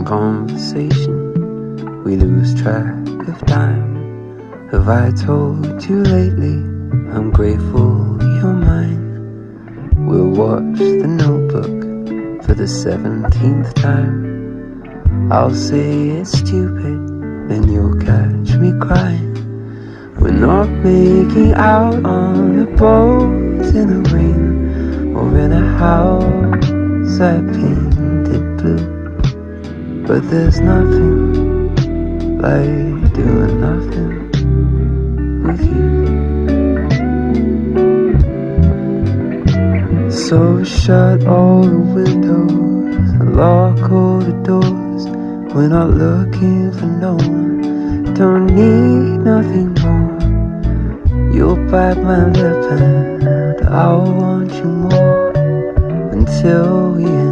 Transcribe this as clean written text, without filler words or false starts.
conversation, we lose track of time. Have I told you lately, I'm grateful you're mine? We'll watch The Notebook for the 17th time. I'll say it's stupid, then you'll catch me crying. We're not making out on a boat in the rain, or in a house I painted blue. But there's nothing like doing nothing with you. So shut all the windows and lock all the doors. We're not looking for no one, don't need nothing more. You'll bite my lip and I'll want you more, until we end.